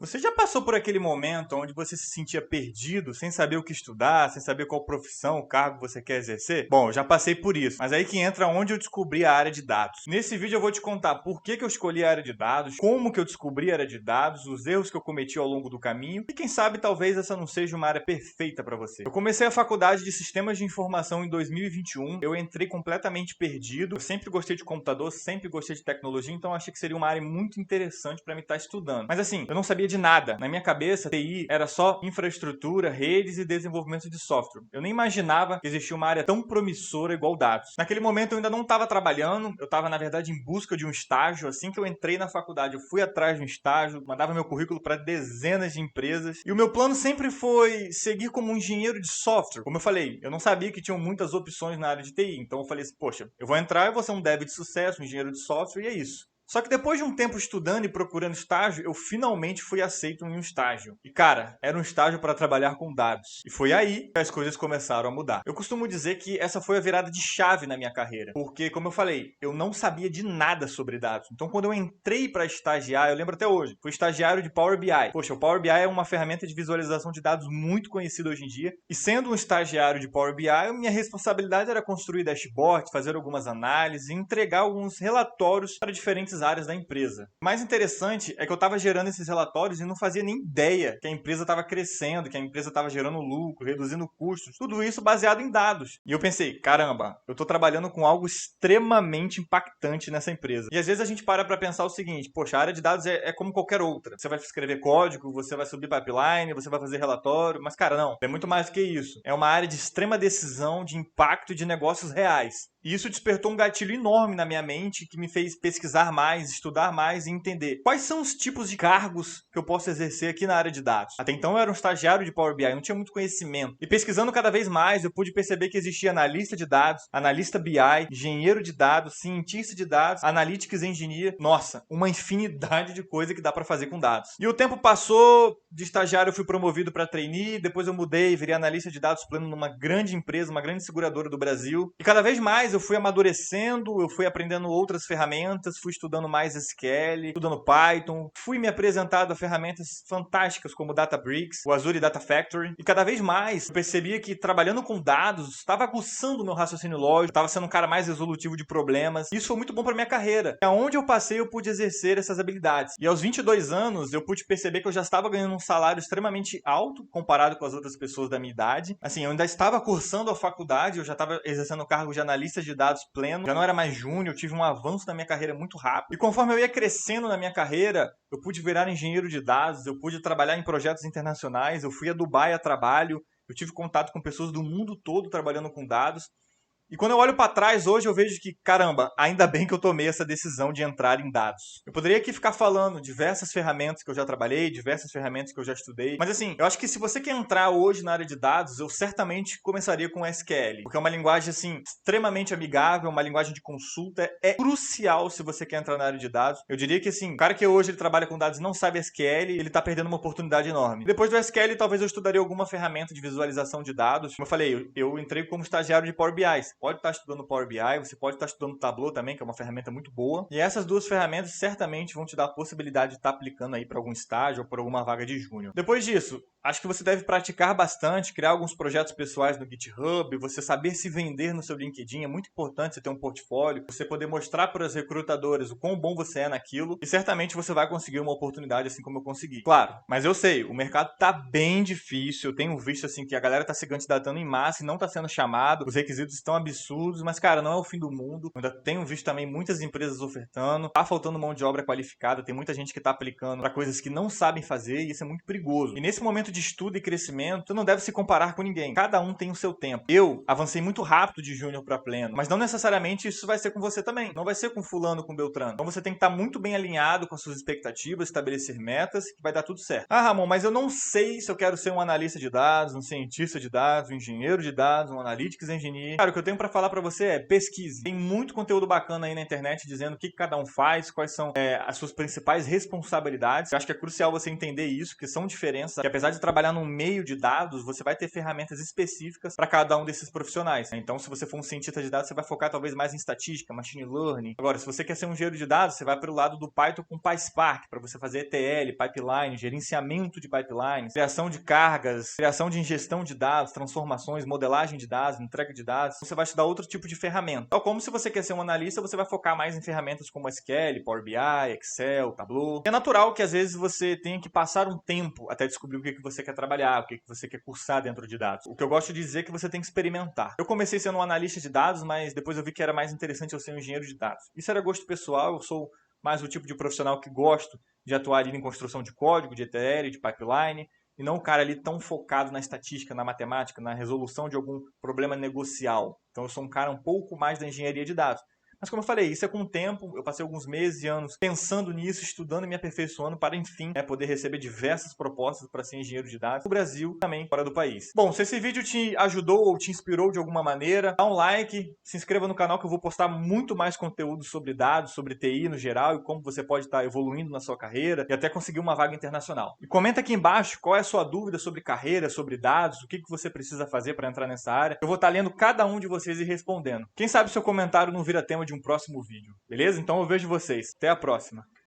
Você já passou por aquele momento onde você se sentia perdido, sem saber o que estudar, sem saber qual profissão, o cargo você quer exercer? Bom, eu já passei por isso, mas aí que entra onde eu descobri a área de dados. Nesse vídeo eu vou te contar por que eu escolhi a área de dados, como que eu descobri a área de dados, os erros que eu cometi ao longo do caminho e quem sabe talvez essa não seja uma área perfeita para você. Eu comecei a faculdade de Sistemas de Informação em 2021, eu entrei completamente perdido, eu sempre gostei de computador, sempre gostei de tecnologia, então achei que seria uma área muito interessante para mim estar estudando. Mas assim, eu não sabia de nada. Na minha cabeça, TI era só infraestrutura, redes e desenvolvimento de software. Eu nem imaginava que existia uma área tão promissora igual dados. Naquele momento eu ainda não estava trabalhando, eu estava na verdade em busca de um estágio. Assim que eu entrei na faculdade, eu fui atrás de um estágio, mandava meu currículo para dezenas de empresas. E o meu plano sempre foi seguir como um engenheiro de software. Como eu falei, eu não sabia que tinham muitas opções na área de TI. Então eu falei assim, poxa, eu vou entrar, eu vou ser um dev de sucesso, um engenheiro de software e é isso. Só que depois de um tempo estudando e procurando estágio, eu finalmente fui aceito em um estágio. E cara, era um estágio para trabalhar com dados. E foi aí que as coisas começaram a mudar. Eu costumo dizer que essa foi a virada de chave na minha carreira. Porque, como eu falei, eu não sabia de nada sobre dados. Então, quando eu entrei para estagiar, eu lembro até hoje, fui estagiário de Power BI. Poxa, o Power BI é uma ferramenta de visualização de dados muito conhecida hoje em dia. E sendo um estagiário de Power BI, minha responsabilidade era construir dashboards, fazer algumas análises e entregar alguns relatórios para diferentes áreas da empresa. O mais interessante é que eu estava gerando esses relatórios e não fazia nem ideia que a empresa estava crescendo, que a empresa estava gerando lucro, reduzindo custos, tudo isso baseado em dados. E eu pensei, caramba, eu estou trabalhando com algo extremamente impactante nessa empresa. E às vezes a gente para pensar o seguinte, poxa, a área de dados é como qualquer outra. Você vai escrever código, você vai subir pipeline, você vai fazer relatório, mas cara, não, é muito mais do que isso. É uma área de extrema decisão, de impacto e de negócios reais. E isso despertou um gatilho enorme na minha mente que me fez pesquisar mais, estudar mais e entender quais são os tipos de cargos que eu posso exercer aqui na área de dados. Até então eu era um estagiário de Power BI, não tinha muito conhecimento. E pesquisando cada vez mais, eu pude perceber que existia analista de dados, analista BI, engenheiro de dados, cientista de dados, analytics engineer. Nossa, uma infinidade de coisa que dá para fazer com dados. E o tempo passou, de estagiário eu fui promovido para trainee, depois eu mudei, virei analista de dados pleno numa grande empresa, uma grande seguradora do Brasil. E cada vez mais eu fui amadurecendo, eu fui aprendendo outras ferramentas, fui estudando mais SQL, estudando Python, fui me apresentado a ferramentas fantásticas como Databricks, o Azure Data Factory, e cada vez mais eu percebia que trabalhando com dados estava aguçando o meu raciocínio lógico, estava sendo um cara mais resolutivo de problemas. Isso foi muito bom para minha carreira. Aonde eu passei, eu pude exercer essas habilidades. E aos 22 anos, eu pude perceber que eu já estava ganhando um salário extremamente alto comparado com as outras pessoas da minha idade. Assim, eu ainda estava cursando a faculdade, eu já estava exercendo o cargo de analista de dados pleno, já não era mais júnior, eu tive um avanço na minha carreira muito rápido. E conforme eu ia crescendo na minha carreira, eu pude virar engenheiro de dados, eu pude trabalhar em projetos internacionais, eu fui a Dubai a trabalho, eu tive contato com pessoas do mundo todo trabalhando com dados. E quando eu olho para trás hoje, eu vejo que, caramba, ainda bem que eu tomei essa decisão de entrar em dados. Eu poderia aqui ficar falando diversas ferramentas que eu já trabalhei, diversas ferramentas que eu já estudei, mas assim, eu acho que se você quer entrar hoje na área de dados, eu certamente começaria com SQL, porque é uma linguagem, assim, extremamente amigável, uma linguagem de consulta, é crucial se você quer entrar na área de dados. Eu diria que, assim, o cara que hoje ele trabalha com dados e não sabe SQL, ele tá perdendo uma oportunidade enorme. Depois do SQL, talvez eu estudaria alguma ferramenta de visualização de dados. Como eu falei, eu entrei como estagiário de Power BI. Pode estar estudando Power BI, você pode estar estudando Tableau também, que é uma ferramenta muito boa. E essas duas ferramentas certamente vão te dar a possibilidade de estar aplicando aí para algum estágio ou para alguma vaga de júnior. Depois disso, acho que você deve praticar bastante, criar alguns projetos pessoais no GitHub, você saber se vender no seu LinkedIn, é muito importante você ter um portfólio, você poder mostrar para os recrutadores o quão bom você é naquilo, e certamente você vai conseguir uma oportunidade assim como eu consegui. Claro, mas eu sei, o mercado tá bem difícil, eu tenho visto assim que a galera tá se candidatando em massa e não tá sendo chamado, os requisitos estão absurdos, mas cara, não é o fim do mundo. Eu ainda tenho visto também muitas empresas ofertando, tá faltando mão de obra qualificada, tem muita gente que tá aplicando para coisas que não sabem fazer e isso é muito perigoso. E nesse momento de estudo e crescimento, você não deve se comparar com ninguém. Cada um tem o seu tempo. Eu avancei muito rápido de júnior para pleno, mas não necessariamente isso vai ser com você também. Não vai ser com fulano, com Beltrano. Então você tem que estar muito bem alinhado com as suas expectativas, estabelecer metas, que vai dar tudo certo. Ah, Ramon, mas eu não sei se eu quero ser um analista de dados, um cientista de dados, um engenheiro de dados, um analytics engineer. Cara, o que eu tenho para falar para você é pesquise. Tem muito conteúdo bacana aí na internet dizendo o que cada um faz, quais são as suas principais responsabilidades. Eu acho que é crucial você entender isso, porque são diferenças, que apesar de trabalhar no meio de dados, você vai ter ferramentas específicas para cada um desses profissionais. Então, se você for um cientista de dados, você vai focar talvez mais em estatística, machine learning. Agora, se você quer ser um engenheiro de dados, você vai para o lado do Python com PySpark, para você fazer ETL, pipeline, gerenciamento de pipelines, criação de cargas, criação de ingestão de dados, transformações, modelagem de dados, entrega de dados. Você vai estudar outro tipo de ferramenta. Tal como se você quer ser um analista, você vai focar mais em ferramentas como SQL, Power BI, Excel, Tableau. É natural que às vezes você tenha que passar um tempo até descobrir o que você quer trabalhar, o que você quer cursar dentro de dados. O que eu gosto de dizer é que você tem que experimentar. Eu comecei sendo um analista de dados, mas depois eu vi que era mais interessante eu ser um engenheiro de dados. Isso era gosto pessoal, eu sou mais o tipo de profissional que gosto de atuar ali em construção de código, de ETL, de pipeline, e não um cara ali tão focado na estatística, na matemática, na resolução de algum problema negocial. Então eu sou um cara um pouco mais da engenharia de dados. Mas como eu falei, isso é com o tempo, eu passei alguns meses e anos pensando nisso, estudando e me aperfeiçoando para, enfim, poder receber diversas propostas para ser engenheiro de dados no Brasil e também fora do país. Bom, se esse vídeo te ajudou ou te inspirou de alguma maneira, dá um like, se inscreva no canal que eu vou postar muito mais conteúdo sobre dados, sobre TI no geral e como você pode estar evoluindo na sua carreira e até conseguir uma vaga internacional. E comenta aqui embaixo qual é a sua dúvida sobre carreira, sobre dados, o que você precisa fazer para entrar nessa área. Eu vou estar lendo cada um de vocês e respondendo. Quem sabe seu comentário não vira tema de um próximo vídeo, beleza? Então eu vejo vocês. Até a próxima.